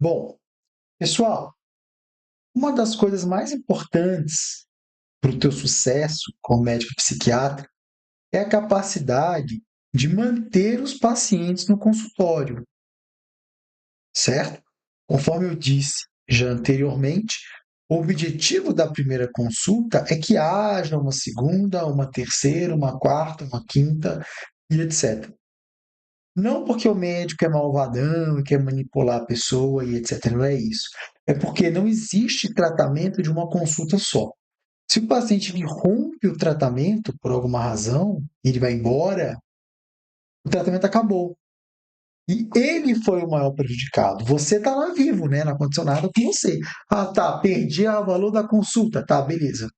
Bom, pessoal, uma das coisas mais importantes para o teu sucesso como médico psiquiatra é a capacidade de manter os pacientes no consultório, certo? Conforme eu disse já anteriormente, o objetivo da primeira consulta é que haja uma segunda, uma terceira, uma quarta, uma quinta e etc. Não porque o médico é malvadão e quer manipular a pessoa e etc. Não é isso. É porque não existe tratamento de uma consulta só. Se o paciente interrompe o tratamento por alguma razão, ele vai embora, o tratamento acabou. E ele foi o maior prejudicado. Você está lá vivo, né? Não aconteceu nada com você. Ah, tá, perdi o valor da consulta. Tá, beleza.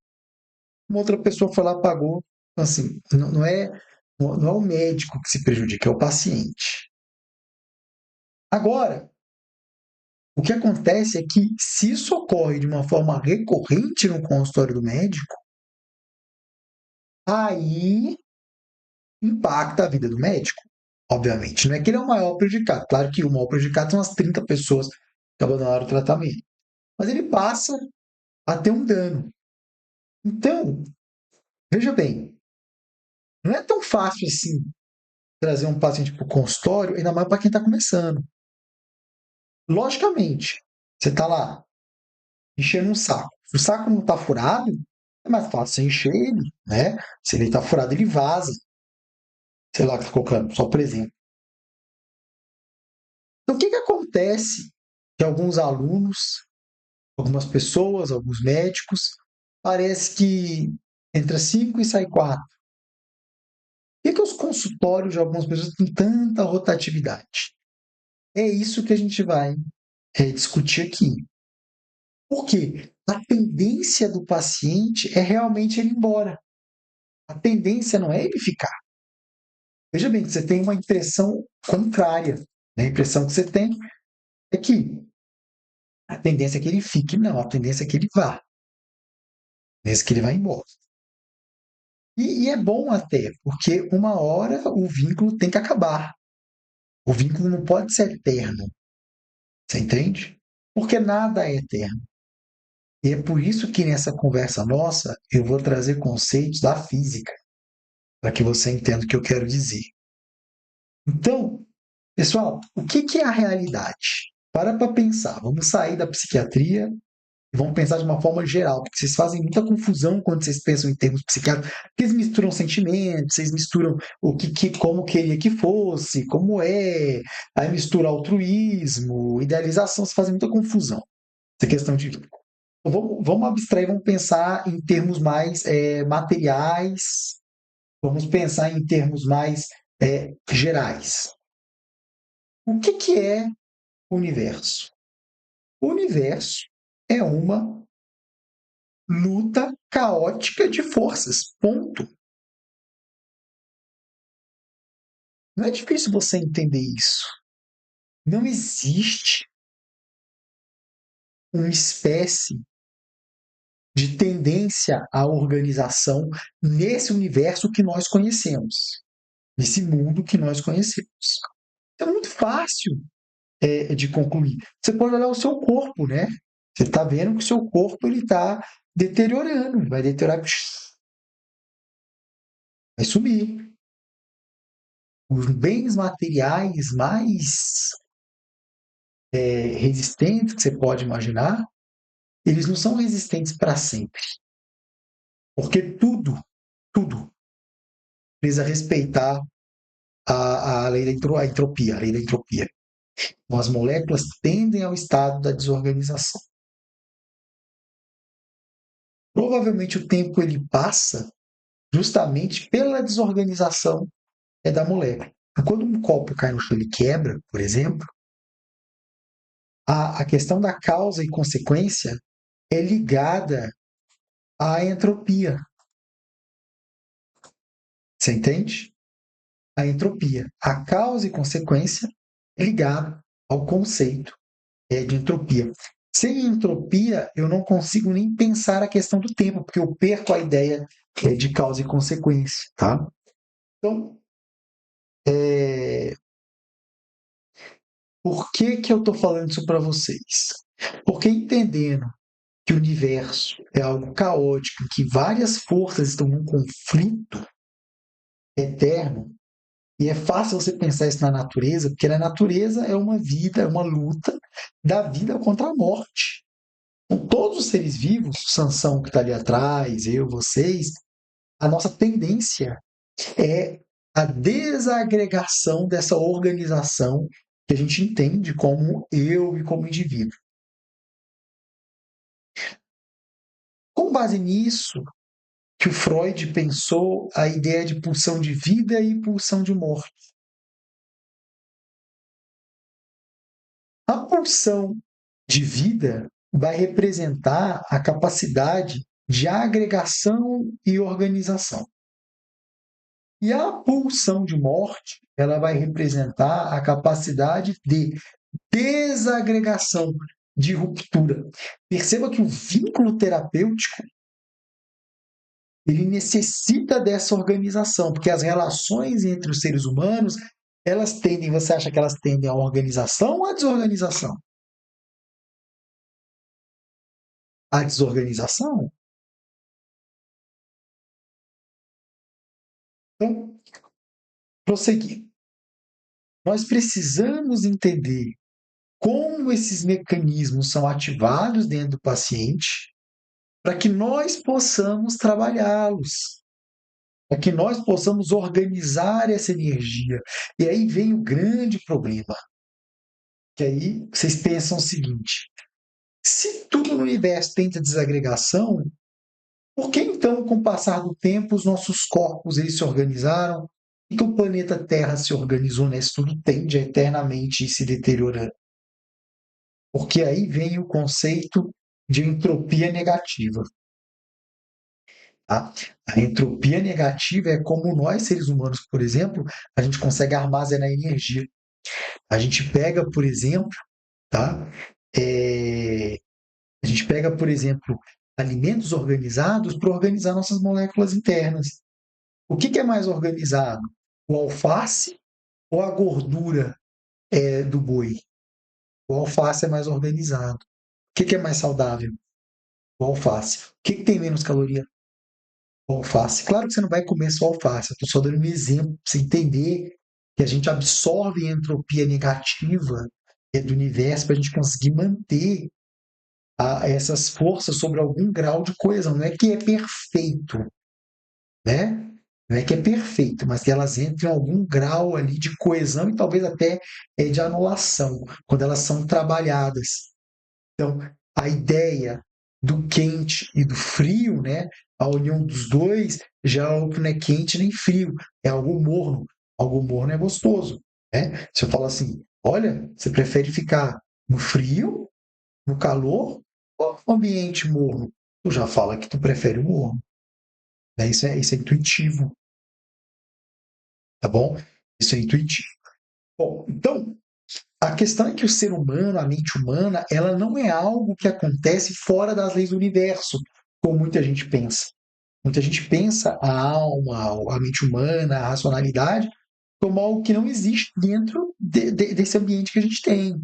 Uma outra pessoa foi lá, pagou. Assim, não é o médico que se prejudica, é o paciente. Agora, o que acontece é que, se isso ocorre de uma forma recorrente no consultório do médico, aí impacta a vida do médico, obviamente. Não é que ele é o maior prejudicado. Claro que o maior prejudicado são as 30 pessoas que abandonaram o tratamento. Mas ele passa a ter um dano. Então, veja bem, não é tão fácil assim trazer um paciente para o consultório, ainda mais para quem está começando. Logicamente, você está lá enchendo um saco. Se o saco não está furado, é mais fácil você encher ele, né? Se ele está furado, ele vaza. Sei lá, que está colocando, só por exemplo. Então, o que acontece que alguns alunos, algumas pessoas, alguns médicos, parece que entra 5 e sai 4. Por que os consultórios de algumas pessoas têm tanta rotatividade? É isso que a gente vai discutir aqui. Por quê? A tendência do paciente é realmente ele ir embora. A tendência não é ele ficar. Veja bem, você tem uma impressão contrária. Né? A impressão que você tem é que a tendência é que ele fique. Não, a tendência é que ele vá. A tendência é que ele vá embora. E é bom até, porque uma hora o vínculo tem que acabar. O vínculo não pode ser eterno. Você entende? Porque nada é eterno. E é por isso que nessa conversa nossa eu vou trazer conceitos da física, para que você entenda o que eu quero dizer. Então, pessoal, o que é a realidade? Para pensar. Vamos sair da psiquiatria e vamos pensar de uma forma geral, porque vocês fazem muita confusão quando vocês pensam em termos psiquiátricos, porque eles misturam sentimentos, vocês misturam como queria que fosse, como é, aí mistura altruísmo, idealização, vocês fazem muita confusão. Essa questão de. Vamos abstrair, vamos pensar em termos mais materiais, vamos pensar em termos mais gerais. O que é o universo? O universo é uma luta caótica de forças. Ponto. Não é difícil você entender isso. Não existe uma espécie de tendência à organização nesse universo que nós conhecemos, nesse mundo que nós conhecemos. É muito fácil de concluir. Você pode olhar o seu corpo, né? Você está vendo que o seu corpo ele está deteriorando, vai deteriorar, vai sumir. Os bens materiais mais resistentes que você pode imaginar, eles não são resistentes para sempre. Porque tudo precisa respeitar a lei da entropia, a lei da entropia. Então, as moléculas tendem ao estado da desorganização. Provavelmente o tempo ele passa justamente pela desorganização da molécula. Quando um copo cai no chão e quebra, por exemplo, a questão da causa e consequência é ligada à entropia. Você entende? A entropia. A causa e consequência é ligada ao conceito de entropia. Sem entropia, eu não consigo nem pensar a questão do tempo, porque eu perco a ideia de causa e consequência. Tá? Então, é, Por que que eu estou falando isso para vocês? Porque entendendo que o universo é algo caótico, que várias forças estão num conflito eterno, e é fácil você pensar isso na natureza, porque na natureza é uma vida, é uma luta da vida contra a morte. Com todos os seres vivos, Sansão que está ali atrás, eu, vocês, a nossa tendência é a desagregação dessa organização que a gente entende como eu e como indivíduo. Com base nisso, que o Freud pensou a ideia de pulsão de vida e pulsão de morte. A pulsão de vida vai representar a capacidade de agregação e organização. E a pulsão de morte, ela vai representar a capacidade de desagregação, de ruptura. Perceba que o vínculo terapêutico ele necessita dessa organização, porque as relações entre os seres humanos, elas tendem, você acha que elas tendem à organização ou à desorganização? À desorganização? Então, prosseguir. Nós precisamos entender como esses mecanismos são ativados dentro do paciente para que nós possamos trabalhá-los, para que nós possamos organizar essa energia. E aí vem o grande problema, que aí vocês pensam o seguinte: se tudo no universo tende à desagregação, por que então, com o passar do tempo, os nossos corpos eles se organizaram e que o planeta Terra se organizou, né? Isso tudo tende a eternamente ir se deteriorando. Porque aí vem o conceito de entropia negativa. Tá? A entropia negativa é como nós, seres humanos, por exemplo, a gente consegue armazenar energia. A gente pega, por exemplo, tá? É, a gente pega, por exemplo, alimentos organizados para organizar nossas moléculas internas. O que é mais organizado? O alface ou a gordura do boi? O alface é mais organizado. O que é mais saudável? O alface. O que tem menos caloria? O alface. Claro que você não vai comer só alface. Eu estou só dando um exemplo para você entender que a gente absorve a entropia negativa do universo para a gente conseguir manter essas forças sobre algum grau de coesão. Não é que é perfeito, né? Não é que é perfeito, mas que elas entram em algum grau ali de coesão e talvez até de anulação, quando elas são trabalhadas. Então, a ideia do quente e do frio, né? A união dos dois já é algo que não é quente nem frio, é algo morno. Algo morno é gostoso, né? Se eu falar assim, olha, você prefere ficar no frio, no calor ou no ambiente morno? Tu já fala que tu prefere o morno, né? Isso é intuitivo, tá bom? Isso é intuitivo. Bom, então, a questão é que o ser humano, a mente humana, ela não é algo que acontece fora das leis do universo, como muita gente pensa. Muita gente pensa a alma, a mente humana, a racionalidade, como algo que não existe dentro desse ambiente que a gente tem.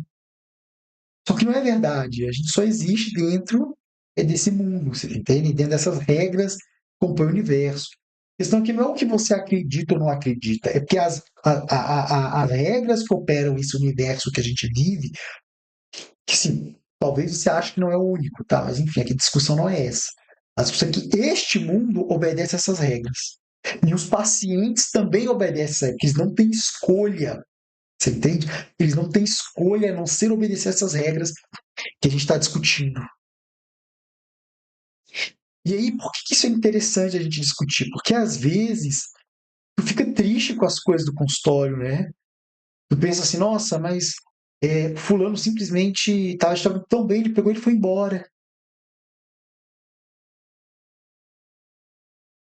Só que não é verdade. A gente só existe dentro desse mundo, você entende? Dentro dessas regras que compõem o universo. A questão é que não é o que você acredita ou não acredita, é porque as regras que operam esse universo que a gente vive, que sim, talvez você ache que não é o único, tá? Mas enfim, aqui a discussão não é essa. A discussão é que este mundo obedece a essas regras. E os pacientes também obedecem a essas regras, porque eles não têm escolha. Você entende? Eles não têm escolha a não ser obedecer a essas regras que a gente está discutindo. E aí, por que isso é interessante a gente discutir? Porque às vezes tu fica triste com as coisas do consultório, né? Tu pensa assim, nossa, mas fulano simplesmente estava tão bem, ele pegou e foi embora.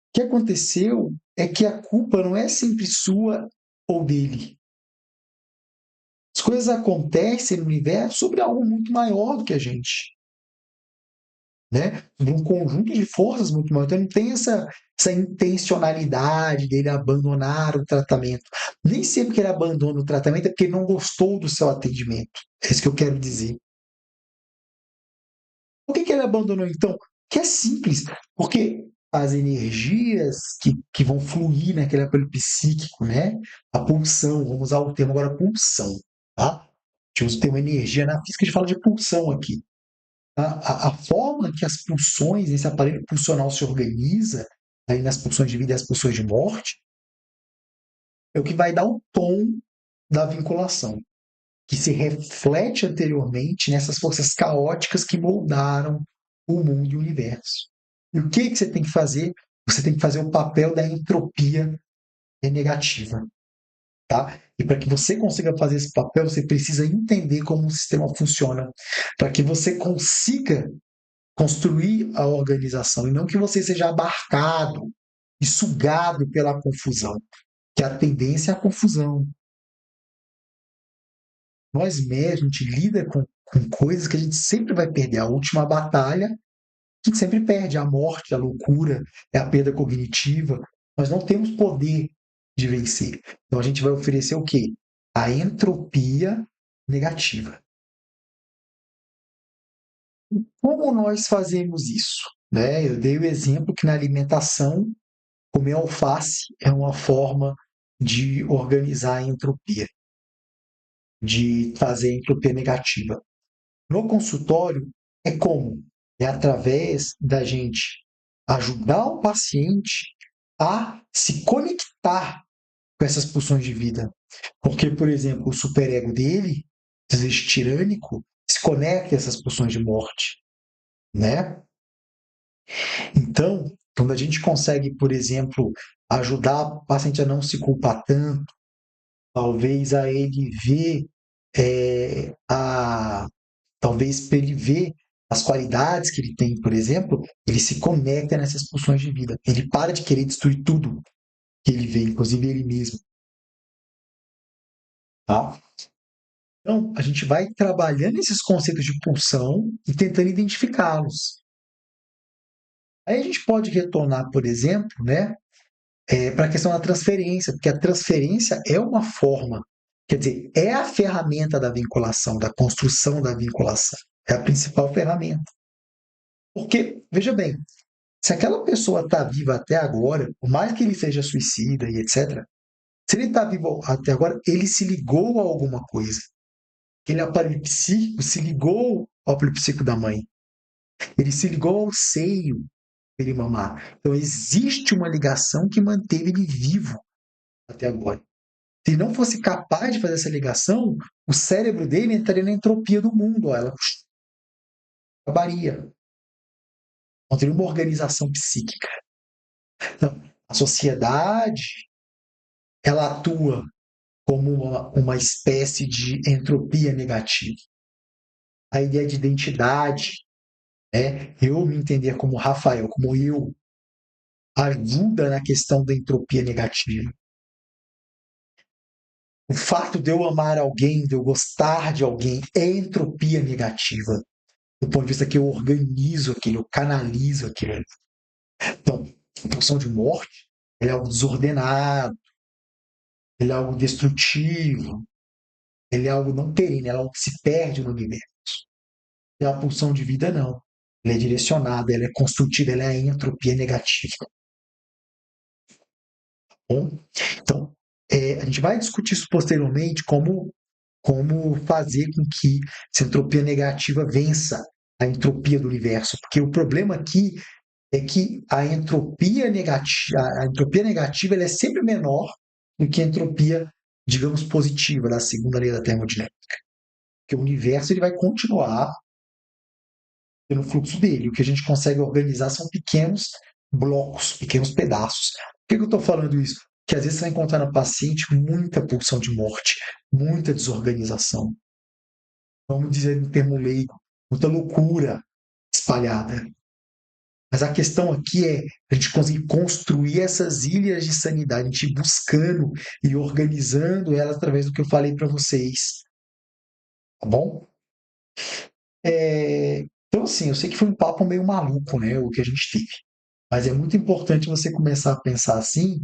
O que aconteceu é que a culpa não é sempre sua ou dele. As coisas acontecem no universo sobre algo muito maior do que a gente. né? De um conjunto de forças muito maior. Então não tem essa intencionalidade dele abandonar o tratamento. Nem sempre que ele abandona o tratamento é porque ele não gostou do seu atendimento. É isso que eu quero dizer. Por que ele abandonou então? Que é simples, porque as energias que vão fluir naquele aparelho psíquico, né? A pulsão, vamos usar o termo agora pulsão, tá? A gente usa o termo energia na física, a gente fala de pulsão aqui. A forma que as pulsões, esse aparelho pulsional se organiza, aí nas pulsões de vida e as pulsões de morte, é o que vai dar o tom da vinculação, que se reflete anteriormente nessas forças caóticas que moldaram o mundo e o universo. E o que você tem que fazer? Você tem que fazer o papel da entropia negativa. Tá? E para que você consiga fazer esse papel, você precisa entender como o sistema funciona, para que você consiga construir a organização e não que você seja abarcado e sugado pela confusão, que a tendência é a confusão. Nós mesmos, a gente lida com coisas que a gente sempre vai perder. A última batalha, a gente sempre perde. A morte, a loucura, é a perda cognitiva. Nós não temos poder de vencer. Então a gente vai oferecer o quê? A entropia negativa. Como nós fazemos isso? Né? Eu dei o exemplo que na alimentação, comer alface é uma forma de organizar a entropia, de fazer a entropia negativa. No consultório, é como? É através da gente ajudar o paciente a se conectar com essas pulsões de vida. Porque, por exemplo, o superego dele, às vezes tirânico, se conecta a essas pulsões de morte, né? Então, quando a gente consegue, por exemplo, ajudar o paciente a não se culpar tanto, talvez a ele ver talvez para ele ver as qualidades que ele tem, por exemplo, ele se conecta nessas pulsões de vida. Ele para de querer destruir tudo que ele vê, inclusive ele mesmo. Tá? Então, a gente vai trabalhando esses conceitos de pulsão e tentando identificá-los. Aí a gente pode retornar, por exemplo, né, para a questão da transferência, porque a transferência é uma forma, quer dizer, é a ferramenta da vinculação, da construção da vinculação. É a principal ferramenta. Porque, veja bem, se aquela pessoa está viva até agora, por mais que ele seja suicida e etc., se ele está vivo até agora, ele se ligou a alguma coisa. Aquele aparelho psíquico se ligou ao aparelho psíquico da mãe. Ele se ligou ao seio para ele mamar. Então, existe uma ligação que manteve ele vivo até agora. Se ele não fosse capaz de fazer essa ligação, o cérebro dele entraria na entropia do mundo. Ó, ela acabaria. Não teria uma organização psíquica. Então, a sociedade ela atua como uma espécie de entropia negativa. A ideia de identidade, né? Eu me entender como Rafael, como eu, ajuda na questão da entropia negativa. O fato de eu amar alguém, de eu gostar de alguém, é entropia negativa. Do ponto de vista que eu organizo aquilo, eu canalizo aquilo. Então, a pulsão de morte é algo desordenado, ele é algo destrutivo, ele é algo não perene, é algo que se perde no universo. E a pulsão de vida não. Ela é direcionada, ela é construtiva, ela é a entropia negativa. Bom, então, a gente vai discutir isso posteriormente, como fazer com que essa entropia negativa vença a entropia do universo. Porque o problema aqui é que a entropia negativa ela é sempre menor do que a entropia, digamos, positiva, da segunda lei da termodinâmica. Porque o universo ele vai continuar pelo fluxo dele. O que a gente consegue organizar são pequenos blocos, pequenos pedaços. Por que eu estou falando isso? Porque às vezes você vai encontrar no paciente muita pulsão de morte, muita desorganização. Vamos dizer no termo leigo, muita loucura espalhada. Mas a questão aqui é a gente conseguir construir essas ilhas de sanidade, a gente ir buscando e organizando elas através do que eu falei para vocês. Tá bom? Então, assim, eu sei que foi um papo meio maluco, né, o que a gente teve. Mas é muito importante você começar a pensar assim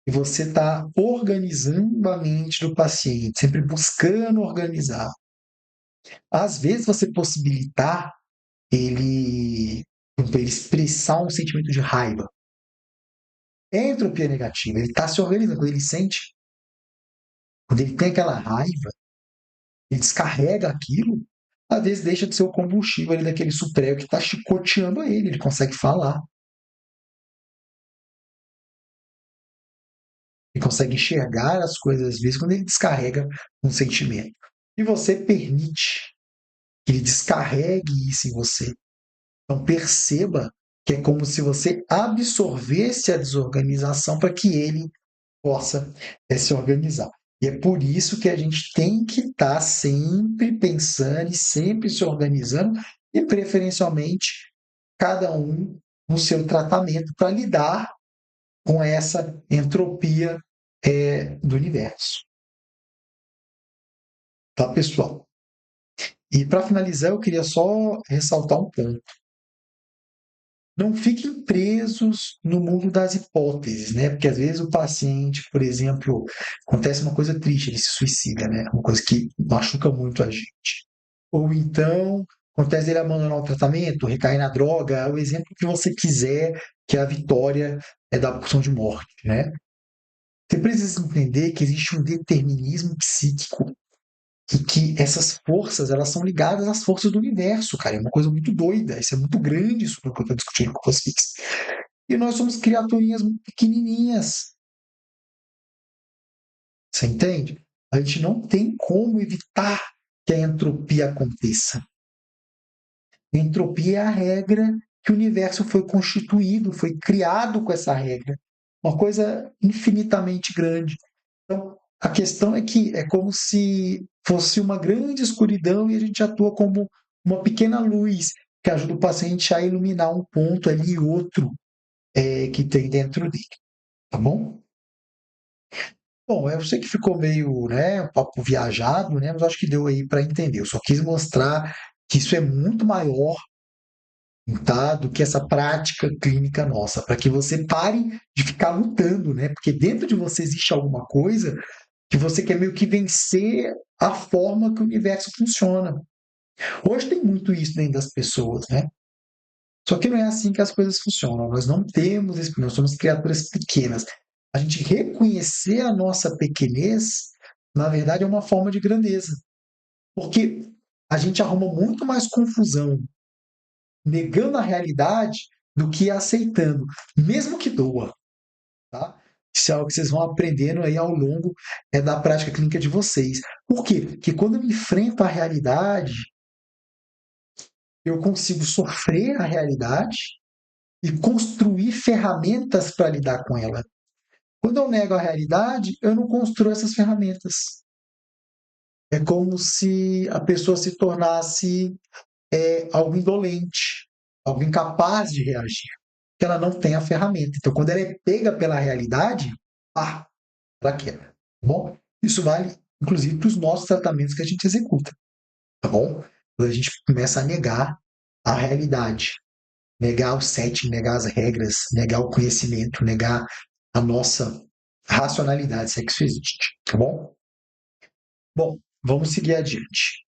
e você está organizando a mente do paciente, sempre buscando organizar. Às vezes, você possibilitar ele, ele expressar um sentimento de raiva. É entropia negativa, ele está se organizando. Quando ele sente, quando ele tem aquela raiva, ele descarrega aquilo, às vezes deixa de ser o combustível ali daquele supremo que está chicoteando ele consegue falar, ele consegue enxergar as coisas às vezes quando ele descarrega um sentimento. E você permite que ele descarregue isso em você. Então perceba que é como se você absorvesse a desorganização para que ele possa se organizar. E é por isso que a gente tem que estar sempre pensando e sempre se organizando, e preferencialmente cada um no seu tratamento para lidar com essa entropia do universo. Tá, pessoal? E para finalizar, eu queria só ressaltar um ponto. Não fiquem presos no mundo das hipóteses, né? Porque às vezes o paciente, por exemplo, acontece uma coisa triste, ele se suicida, né? Uma coisa que machuca muito a gente. Ou então acontece ele abandonar o tratamento, recair na droga, o exemplo que você quiser, que a vitória é da pulsão de morte, né? Você precisa entender que existe um determinismo psíquico e que essas forças, elas são ligadas às forças do universo, cara. É uma coisa muito doida. Isso é muito grande, isso que eu estou discutindo com vocês. E nós somos criaturinhas muito pequenininhas. Você entende? A gente não tem como evitar que a entropia aconteça. A entropia é a regra que o universo foi constituído, foi criado com essa regra. Uma coisa infinitamente grande. Então, a questão é que é como se fosse uma grande escuridão e a gente atua como uma pequena luz que ajuda o paciente a iluminar um ponto ali e outro que tem dentro dele, tá bom? Bom, eu sei que ficou meio, né, um papo viajado, né, mas acho que deu aí para entender. Eu só quis mostrar que isso é muito maior, tá, do que essa prática clínica nossa, para que você pare de ficar lutando, né? Porque dentro de você existe alguma coisa que você quer meio que vencer a forma que o universo funciona. Hoje tem muito isso dentro das pessoas, né? Só que não é assim que as coisas funcionam. Nós não temos isso, nós somos criaturas pequenas. A gente reconhecer a nossa pequenez, na verdade, é uma forma de grandeza. Porque a gente arruma muito mais confusão negando a realidade do que aceitando, mesmo que doa, tá? Isso é algo que vocês vão aprendendo aí ao longo da prática clínica de vocês. Por quê? Porque quando eu me enfrento à realidade, eu consigo sofrer a realidade e construir ferramentas para lidar com ela. Quando eu nego a realidade, eu não construo essas ferramentas. É como se a pessoa se tornasse algo indolente, algo incapaz de reagir, que ela não tem a ferramenta. Então, quando ela é pega pela realidade, ela quebra. Tá bom? Isso vale, inclusive, para os nossos tratamentos que a gente executa. Tá bom? Quando a gente começa a negar a realidade, negar o setting, negar as regras, negar o conhecimento, negar a nossa racionalidade, se é que isso existe. Tá bom? Bom, vamos seguir adiante.